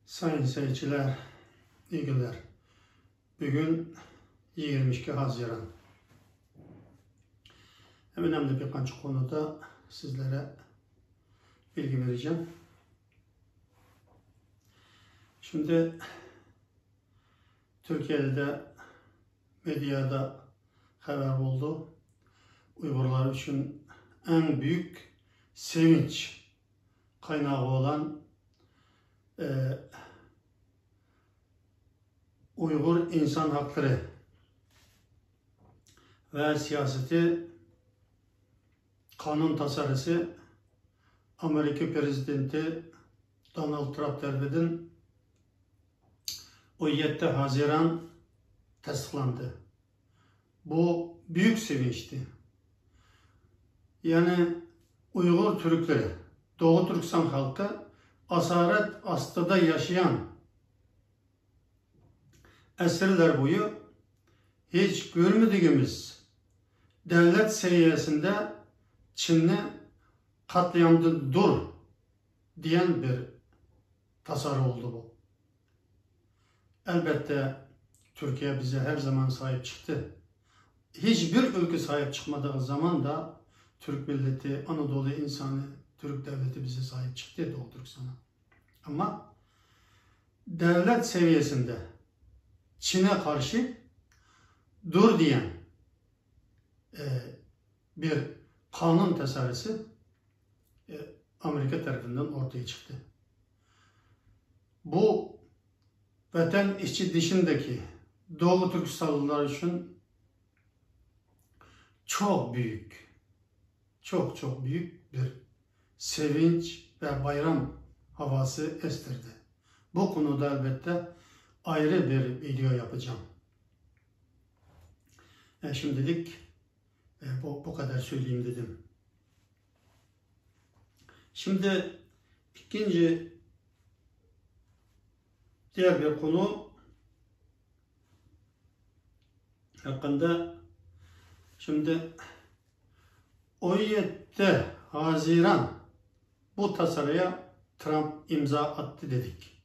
Sayın seyirciler, iyi günler. Bugün 22 Haziran. Önemli birkaç konuda sizlere bilgi vereceğim. Şimdi Türkiye'de de medyada haber oldu. Uygurlar için en büyük sevinç kaynağı olan Uygur insan hakları ve siyaseti kanun tasarısı Amerika Prezidenti Donald Trump tarafından 17 Haziran tasdiklandı. Bu büyük sevinçti. Yani Uygur Türkleri, Doğu Türkistan halkı asaret astıda yaşayan esirler boyu hiç görmediğimiz devlet seviyesinde Çin'i katliamda dur diyen bir tasarı oldu bu. Elbette Türkiye bize her zaman sahip çıktı. Hiçbir ülke sahip çıkmadığı zaman da Türk milleti, Anadolu insanı, Türk devleti bize sahip çıktı Doğu Türkistan'a. Ama devlet seviyesinde Çin'e karşı dur diyen bir kanun tasarısı Amerika tarafından ortaya çıktı. Bu vatan içi dışındaki Doğu Türkistanlılar için çok büyük, çok büyük bir sevinç ve bayram havası estirdi. Bu konuda elbette ayrı bir video yapacağım. Şimdilik bu kadar söyleyeyim dedim. Şimdi diğer bir konu hakkında. Şimdi 17 Haziran bu tasarıya Trump imza attı dedik.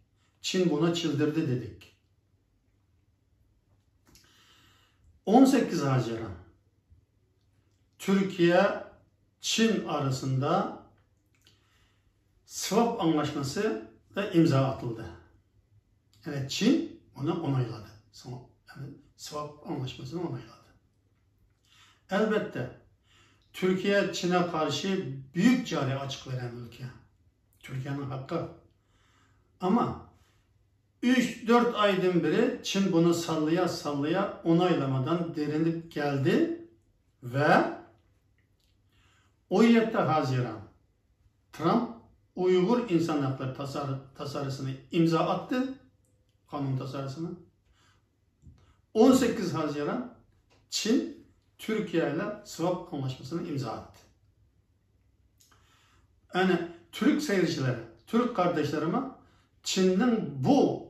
Çin buna çıldırdı dedik. 18 Haziran Türkiye-Çin arasında swap anlaşması da imza atıldı. Yani Çin onu onayladı. Yani swap anlaşmasını onayladı. Elbette Türkiye Çin'e karşı büyük cari açık veren ülke. Türkiye'nin hakkı. Ama 3-4 aydan beri Çin bunu sallaya onaylamadan direnip geldi ve 17 Haziran Trump Uygur İnsan Hakları tasarısını imza attı. Kanun tasarısını. 18 Haziran Çin Türkiye ile swap anlaşmasını imza attı. Yani Türk seyircilere, Türk kardeşlerime Çin'in bu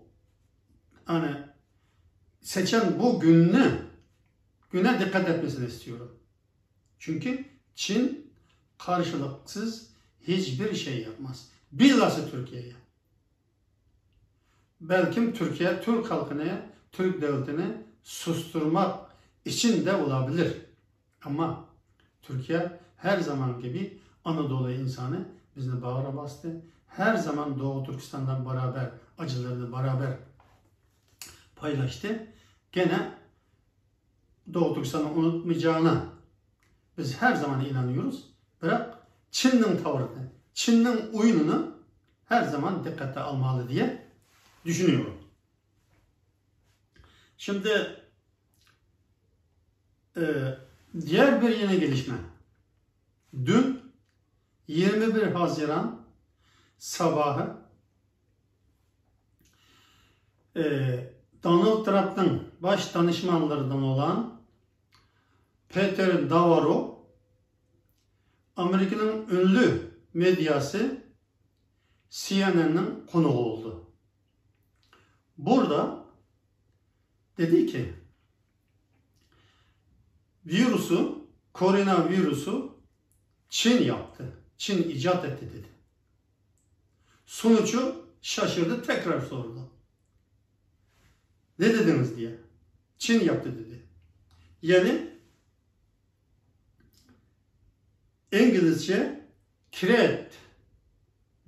seçen bu güne dikkat etmesini istiyorum. Çünkü Çin karşılıksız hiçbir şey yapmaz. Bilhassa Türkiye'ye. Belki Türkiye, Türk halkını, Türk devletini susturmak için de olabilir. Ama Türkiye her zaman gibi Anadolu insanı bizimle bağıra bastı. Her zaman Doğu Türkistan'dan beraber, acılarını beraber paylaştı. Gene Doğu Türkistan'ı unutmayacağına biz her zaman inanıyoruz. Bırak Çin'in tavrını, Çin'in oyununu her zaman dikkate almalı diye düşünüyorum. Şimdi diğer bir yeni gelişme. Dün 21 Haziran sabahı Donald Trump'ın baş danışmanlarından olan Peter Navarro, Amerika'nın ünlü medyası CNN'in konuğu oldu. Burada dedi ki koronavirüsü Çin yaptı. Çin icat etti dedi. Sonucu şaşırdı, tekrar sordu. Ne dediniz diye. Çin yaptı dedi. Yani İngilizce create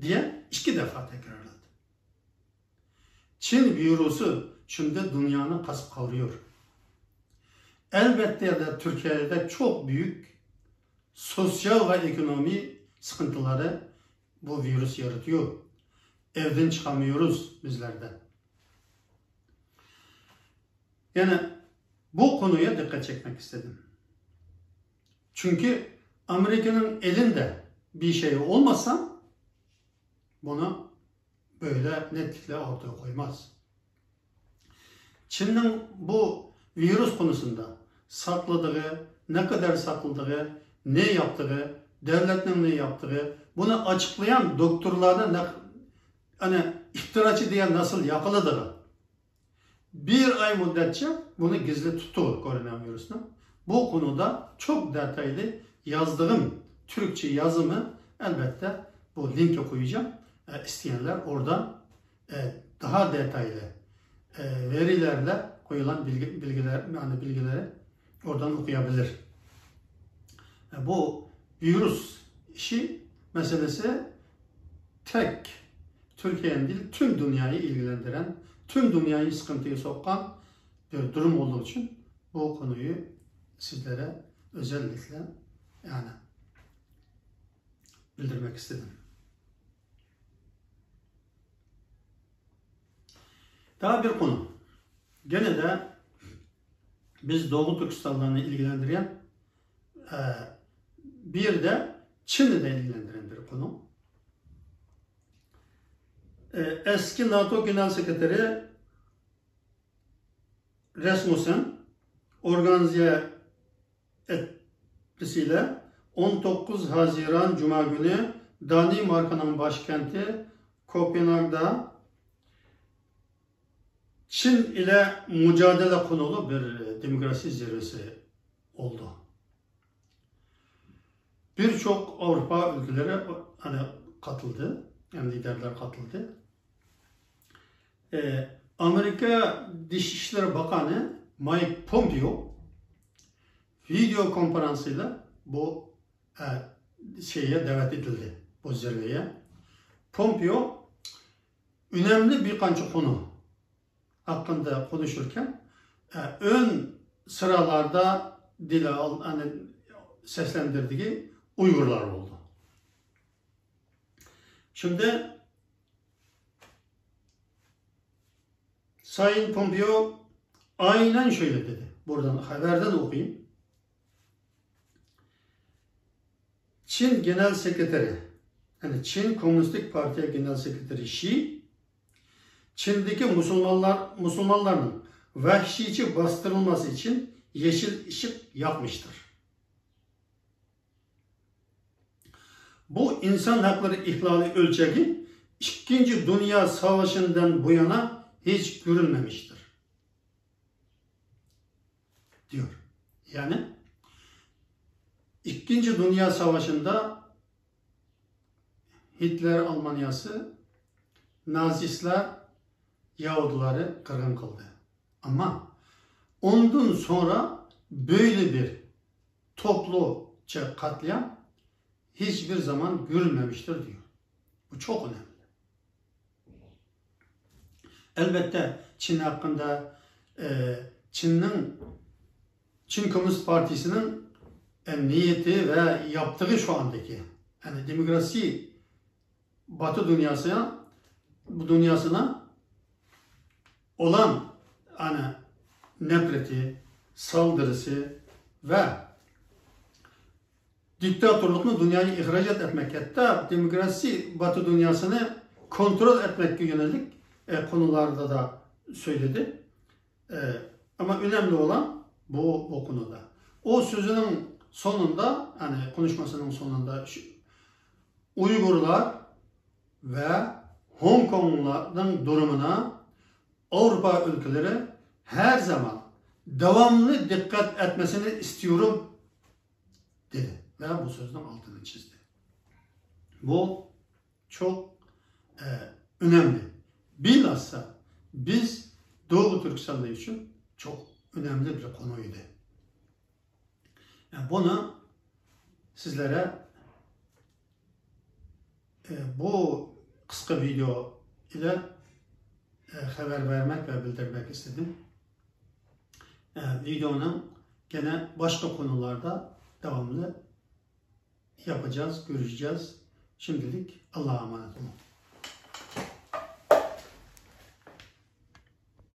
diye 2 defa tekrarladı. Çin virüsü şimdi dünyanı kasıp kavuruyor. Elbette de Türkiye'de çok büyük sosyal ve ekonomi sıkıntıları bu virüs yaratıyor. Evden çıkamıyoruz bizlerden. Yani bu konuya dikkat çekmek istedim. Çünkü Amerika'nın elinde bir şey olmasa bunu böyle netlikle ortaya koymaz. Çin'in bu virüs konusunda sakladığı, ne kadar sakladığı, ne yaptığı, devletin ne yaptığı, bunu açıklayan doktorlarına hani iftiracı diye nasıl yakaladığı, 1 ay müddetçe bunu gizli tuttu koronavirüsünü. Bu konuda çok detaylı yazdığım Türkçe yazımı elbette bu linke koyacağım. İsteyenler oradan daha detaylı verilerle koyulan bilgileri oradan okuyabilir. Bu virüs işi meselesi tek Türkiye'nin değil, tüm dünyayı ilgilendiren, tüm dünyayı sıkıntıya sokan bir durum olduğu için bu konuyu sizlere özellikle yani bildirmek istedim. Daha bir konu. Gene de biz Doğu Türkistan'la ilgilendiren bir de Çin'i de ilgilendiren bir konu. Eski NATO Genel Sekreteri Rasmussen organize etkisiyle 19 Haziran Cuma günü Danimarka'nın başkenti Kopenhag'da Çin ile mücadele konulu bir demokrasi zirvesi oldu. Birçok Avrupa ülkeleri hani katıldı, yani liderler katıldı. Amerika Dışişleri Bakanı Mike Pompeo video konferansıyla bu şeye davet edildi, bu zirveye. Pompeo önemli birkaç konu hakkında konuşurken ön sıralarda hani seslendirdiği Uygurlar oldu. Şimdi Sayın Pompeo aynen şöyle dedi. Buradan haberden okuyayım. Çin Genel Sekreteri, yani Çin Komünist Parti Genel Sekreteri Xi, Çin'deki Müslümanların vahşice bastırılması için yeşil ışık yakmıştır. Bu insan hakları ihlali ölçeği 2. Dünya Savaşı'ndan bu yana hiç görülmemiştir, diyor. Yani 2. Dünya Savaşı'nda Hitler Almanyası, Nazistler Yahudileri kırgın kıldı. Ama ondan sonra böyle bir topluca katliam hiçbir zaman görülmemiştir, diyor. Bu çok önemli. Elbette Çin hakkında Çin Komünist Partisi'nin niyeti ve yaptığı şu andaki yani demokrasi Batı dünyasına olan hani nefreti, saldırısı ve diktatörlüğünü dünyayı ihracat etmek, hatta demokrasi Batı dünyasını kontrol etmek yönelik konularda da söyledi. Ama önemli olan bu konuda. O sözünün sonunda, hani konuşmasının sonunda Uygurlar ve Hong Kongluların durumuna Avrupa ülkeleri her zaman devamlı dikkat etmesini istiyorum dedi. Ve bu sözden altını çizdi. Bu çok önemli. Bilhassa biz Doğu Türkistanlı için çok önemli bir konuydu. Yani bunu sizlere bu kısa video ile haber vermek ve bildirmek istedim. Videonun gene başka konularda devamlı yapacağız, görüşeceğiz. Şimdilik Allah'a emanet olun.